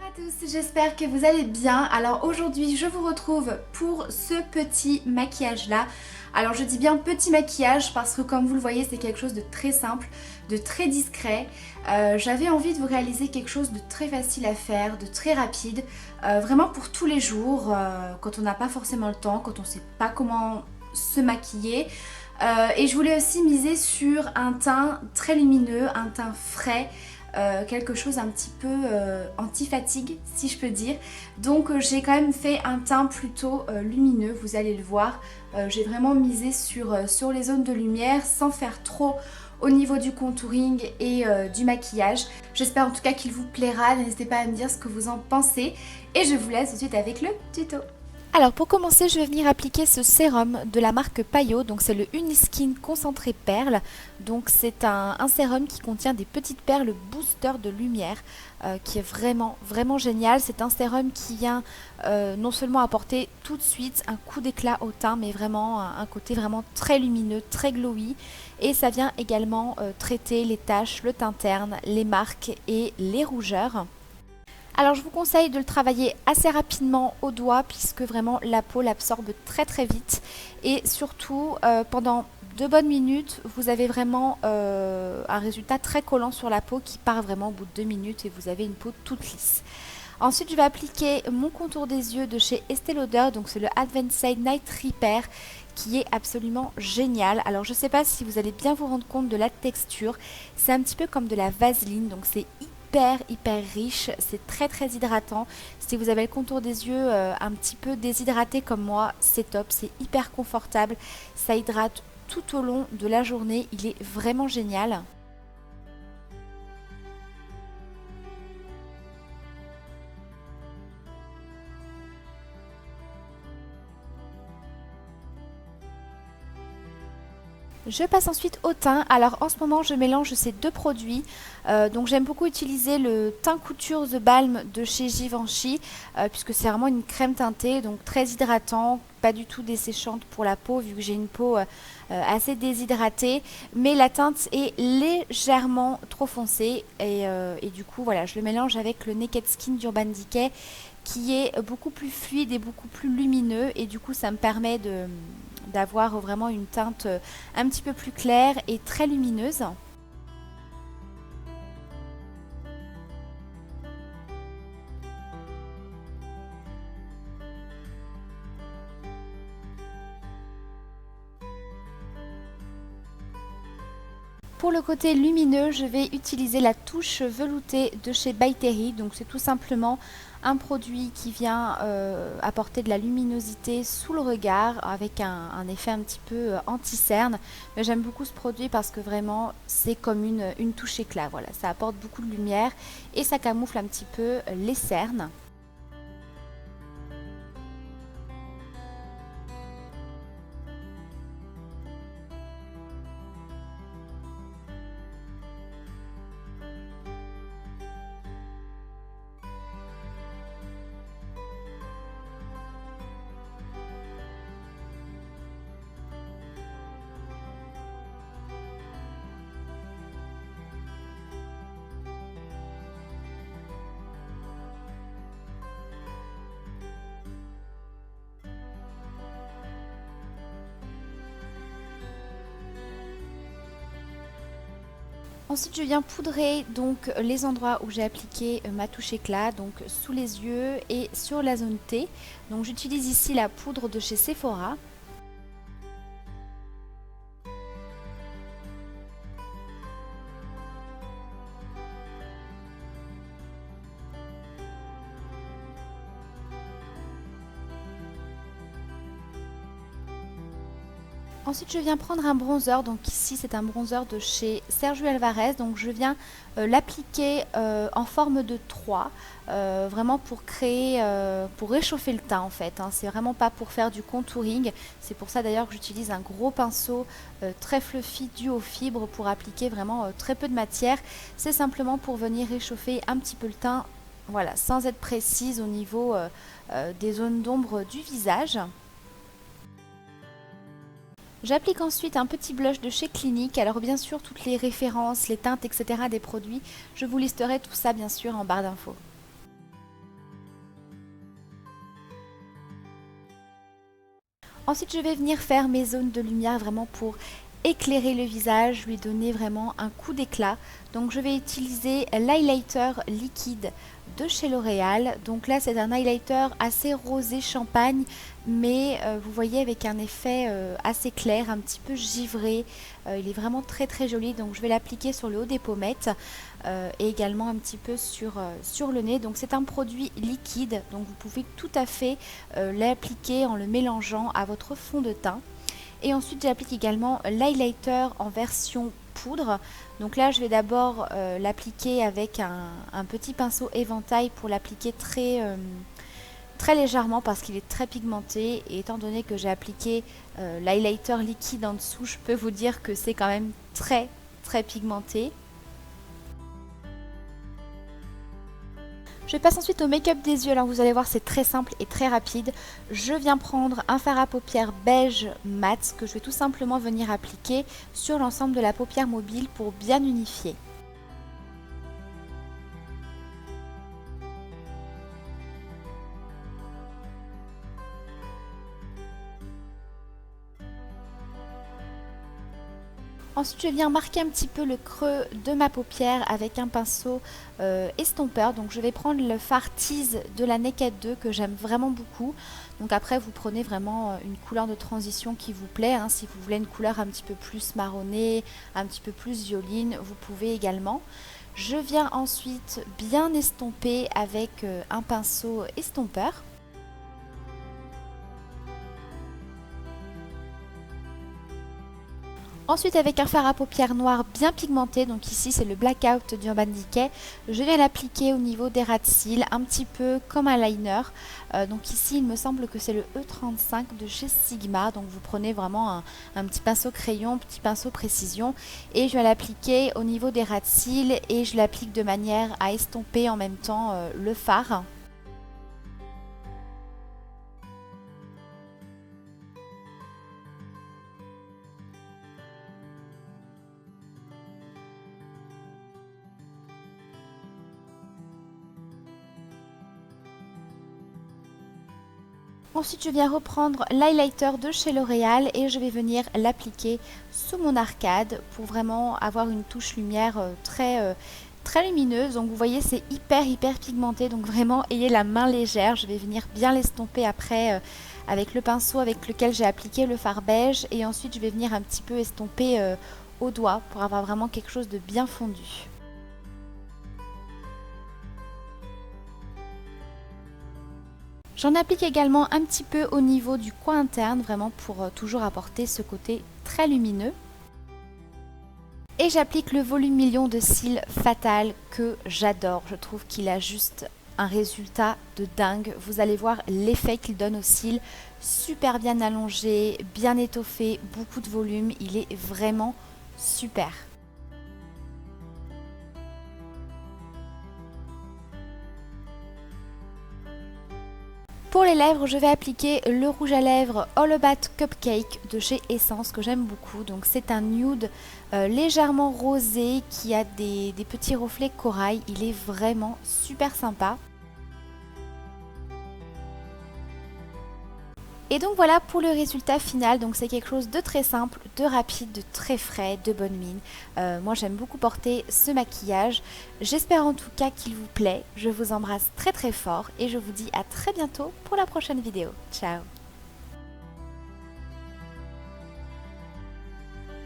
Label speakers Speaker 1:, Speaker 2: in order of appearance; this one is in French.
Speaker 1: À tous, j'espère que vous allez bien. Alors aujourd'hui je vous retrouve pour ce petit maquillage là. Alors je dis bien petit maquillage parce que comme vous le voyez c'est quelque chose de très simple, de très discret. J'avais envie de vous réaliser quelque chose de très facile à faire, de très rapide, vraiment pour tous les jours, quand on n'a pas forcément le temps, quand on ne sait pas comment se maquiller. Et je voulais aussi miser sur un teint très lumineux, un teint frais, quelque chose un petit peu anti-fatigue si je peux dire. Donc j'ai quand même fait un teint plutôt lumineux, vous allez le voir. J'ai vraiment misé sur les zones de lumière sans faire trop au niveau du contouring et du maquillage. J'espère en tout cas qu'il vous plaira, n'hésitez pas à me dire ce que vous en pensez. Et je vous laisse tout de suite avec le tuto. Alors pour commencer, je vais venir appliquer ce sérum de la marque Payot, donc c'est le Uniskin concentré perles. Donc c'est un sérum qui contient des petites perles booster de lumière, qui est vraiment génial. C'est un sérum qui vient non seulement apporter tout de suite un coup d'éclat au teint, mais vraiment un côté vraiment très lumineux, très glowy. Et ça vient également traiter les taches, le teint terne, les marques et les rougeurs. Alors je vous conseille de le travailler assez rapidement au doigt puisque vraiment la peau l'absorbe très vite et surtout pendant 2 bonnes minutes vous avez vraiment un résultat très collant sur la peau qui part vraiment au bout de 2 minutes et vous avez une peau toute lisse. Ensuite je vais appliquer mon contour des yeux de chez Estée Lauder, donc c'est le Advanced Night Repair qui est absolument génial. Alors je ne sais pas si vous allez bien vous rendre compte de la texture, c'est un petit peu comme de la vaseline, donc c'est hyper riche, c'est très hydratant. Si vous avez le contour des yeux un petit peu déshydraté comme moi, c'est top, c'est hyper confortable, ça hydrate tout au long de la journée, il est vraiment génial. Je passe ensuite au teint. Alors en ce moment je mélange ces deux produits. Donc j'aime beaucoup utiliser le teint couture The Balm de chez Givenchy puisque c'est vraiment une crème teintée, donc très hydratant, pas du tout desséchante pour la peau vu que j'ai une peau assez déshydratée. Mais la teinte est légèrement trop foncée et du coup voilà, je le mélange avec le Naked Skin d'Urban Decay qui est beaucoup plus fluide et beaucoup plus lumineux et du coup ça me permet d'avoir vraiment une teinte un petit peu plus claire et très lumineuse. Pour le côté lumineux, je vais utiliser la touche veloutée de chez By Terry. Donc c'est tout simplement un produit qui vient apporter de la luminosité sous le regard avec un effet un petit peu anti-cerne. Mais j'aime beaucoup ce produit parce que vraiment c'est comme une touche éclat. Voilà, ça apporte beaucoup de lumière et ça camoufle un petit peu les cernes. Ensuite, je viens poudrer donc les endroits où j'ai appliqué ma touche éclat, donc sous les yeux et sur la zone T. Donc j'utilise ici la poudre de chez Sephora. Ensuite, je viens prendre un bronzer, donc ici c'est un bronzer de chez Sergio Alvarez, donc je viens l'appliquer en forme de 3, vraiment pour créer, pour réchauffer le teint en fait, hein. C'est vraiment pas pour faire du contouring, c'est pour ça d'ailleurs que j'utilise un gros pinceau très fluffy dû aux fibres pour appliquer vraiment très peu de matière, c'est simplement pour venir réchauffer un petit peu le teint, voilà, sans être précise au niveau des zones d'ombre du visage. J'applique ensuite un petit blush de chez Clinique. Alors bien sûr, toutes les références, les teintes, etc. des produits, je vous listerai tout ça bien sûr en barre d'infos. Ensuite, je vais venir faire mes zones de lumière vraiment pour éclairer le visage, lui donner vraiment un coup d'éclat. Donc je vais utiliser l'highlighter liquide de chez L'Oréal. Donc là c'est un highlighter assez rosé champagne, mais vous voyez avec un effet assez clair, un petit peu givré. Il est vraiment très très joli, donc je vais l'appliquer sur le haut des pommettes et également un petit peu sur le nez. Donc c'est un produit liquide, donc vous pouvez tout à fait l'appliquer en le mélangeant à votre fond de teint. Et ensuite j'applique également l'highlighter en version poudre. Donc là je vais d'abord l'appliquer avec un petit pinceau éventail pour l'appliquer très légèrement parce qu'il est très pigmenté. Et étant donné que j'ai appliqué l'highlighter liquide en dessous, je peux vous dire que c'est quand même très pigmenté. Je passe ensuite au make-up des yeux. Alors vous allez voir, c'est très simple et très rapide. Je viens prendre un fard à paupières beige mat que je vais tout simplement venir appliquer sur l'ensemble de la paupière mobile pour bien unifier. Ensuite, je viens marquer un petit peu le creux de ma paupière avec un pinceau estompeur. Donc, je vais prendre le fard Tease de la Naked 2 que j'aime vraiment beaucoup. Donc, après, vous prenez vraiment une couleur de transition qui vous plaît. Hein. Si vous voulez une couleur un petit peu plus marronnée, un petit peu plus violine, vous pouvez également. Je viens ensuite bien estomper avec un pinceau estompeur. Ensuite, avec un fard à paupières noir bien pigmenté, donc ici c'est le Blackout d'Urban Decay, je vais l'appliquer au niveau des ras de cils, un petit peu comme un liner. Donc ici il me semble que c'est le E35 de chez Sigma, donc vous prenez vraiment un petit pinceau crayon, petit pinceau précision, et je vais l'appliquer au niveau des ras de cils et je l'applique de manière à estomper en même temps le fard. Ensuite, je viens reprendre l'highlighter de chez L'Oréal et je vais venir l'appliquer sous mon arcade pour vraiment avoir une touche lumière très lumineuse. Donc vous voyez, c'est hyper pigmenté, donc vraiment ayez la main légère. Je vais venir bien l'estomper après avec le pinceau avec lequel j'ai appliqué le fard beige et ensuite je vais venir un petit peu estomper au doigt pour avoir vraiment quelque chose de bien fondu. J'en applique également un petit peu au niveau du coin interne, vraiment pour toujours apporter ce côté très lumineux. Et j'applique le volume million de cils Fatal que j'adore. Je trouve qu'il a juste un résultat de dingue. Vous allez voir l'effet qu'il donne aux cils. Super bien allongé, bien étoffé, beaucoup de volume. Il est vraiment super. Pour les lèvres, je vais appliquer le rouge à lèvres All About Cupcake de chez Essence que j'aime beaucoup. Donc c'est un nude légèrement rosé qui a des petits reflets corail. Il est vraiment super sympa. Et donc voilà pour le résultat final. Donc c'est quelque chose de très simple, de rapide, de très frais, de bonne mine. Moi j'aime beaucoup porter ce maquillage. J'espère en tout cas qu'il vous plaît. Je vous embrasse très fort et je vous dis à très bientôt pour la prochaine vidéo. Ciao!